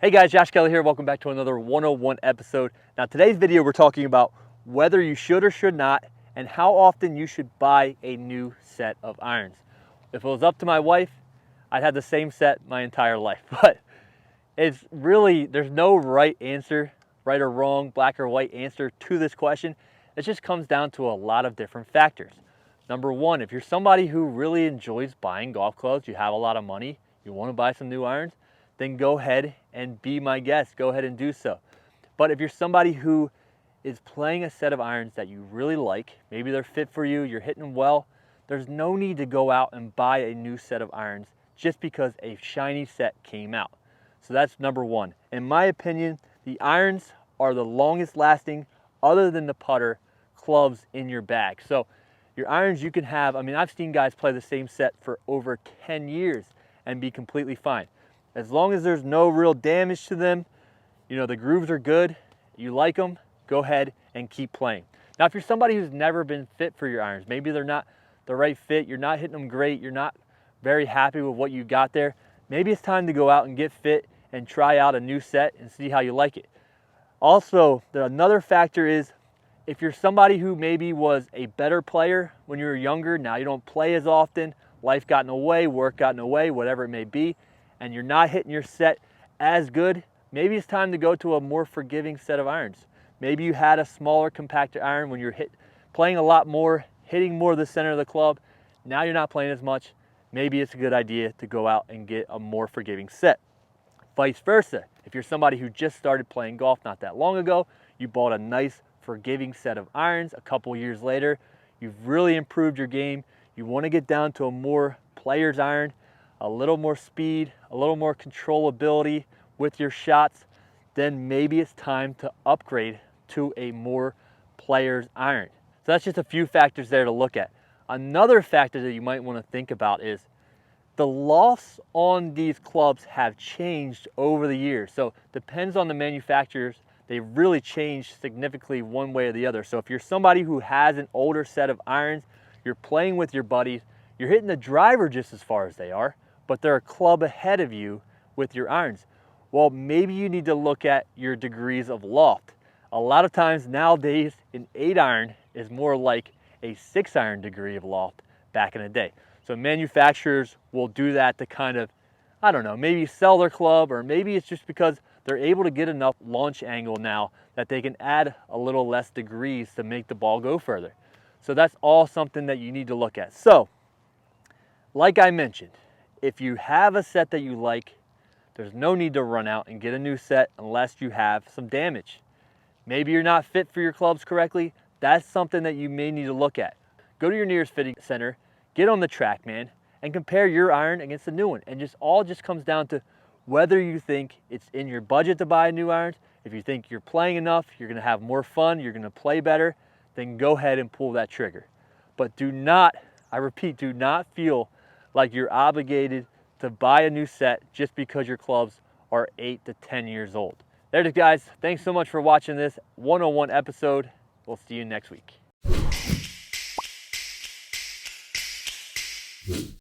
Hey guys, Josh Kelly here. Welcome back to another 101 episode. Now today's video we're talking about whether you should or should not and how often you should buy a new set of irons. If it was up to my wife, I'd have the same set my entire life. But it's really, there's no right answer, right or wrong, black or white answer to this question. It just comes down to a lot of different factors. Number one, if you're somebody who really enjoys buying golf clubs, you have a lot of money, you want to buy some new irons, then go ahead and be my guest. Go ahead and do so. But if you're somebody who is playing a set of irons that you really like, maybe they're fit for you, you're hitting them well, there's no need to go out and buy a new set of irons just because a shiny set came out. So that's number one. In my opinion, the irons are the longest lasting, other than the putter, clubs in your bag. So your irons you can have, I've seen guys play the same set for over 10 years and be completely fine. As long as there's no real damage to them, you know, the grooves are good, you like them, go ahead and keep playing. Now, if you're somebody who's never been fit for your irons, maybe they're not the right fit, you're not hitting them great, you're not very happy with what you got there, maybe it's time to go out and get fit and try out a new set and see how you like it. Also, another factor is if you're somebody who maybe was a better player when you were younger, now you don't play as often, life got in the way, work got in the way, whatever it may be, and you're not hitting your set as good, maybe it's time to go to a more forgiving set of irons. Maybe you had a smaller compactor iron when you're playing a lot more, hitting more of the center of the club. Now you're not playing as much. Maybe it's a good idea to go out and get a more forgiving set. Vice versa, if you're somebody who just started playing golf not that long ago, you bought a nice forgiving set of irons a couple years later, you've really improved your game, you want to get down to a more player's iron, a little more speed, a little more controllability with your shots, then maybe it's time to upgrade to a more player's iron. So that's just a few factors there to look at. Another factor that you might want to think about is the lofts on these clubs have changed over the years. So depends on the manufacturers, they really change significantly one way or the other. So if you're somebody who has an older set of irons, you're playing with your buddies, you're hitting the driver just as far as they are, but they're a club ahead of you with your irons. Well, maybe you need to look at your degrees of loft. A lot of times nowadays, an 8-iron is more like a 6-iron degree of loft back in the day. So manufacturers will do that to kind of, I don't know, maybe sell their club, or maybe it's just because they're able to get enough launch angle now that they can add a little less degrees to make the ball go further. So that's all something that you need to look at. So, like I mentioned, if you have a set that you like, there's no need to run out and get a new set unless you have some damage. Maybe you're not fit for your clubs correctly. That's something that you may need to look at. Go to your nearest fitting center, get on the TrackMan, and compare your iron against the new one. And all just comes down to whether you think it's in your budget to buy new irons. If you think you're playing enough, you're gonna have more fun, you're gonna play better, then go ahead and pull that trigger. But do not, I repeat, do not feel like you're obligated to buy a new set just because your clubs are 8 to 10 years old. There it is, guys. Thanks so much for watching this 101 episode. We'll see you next week.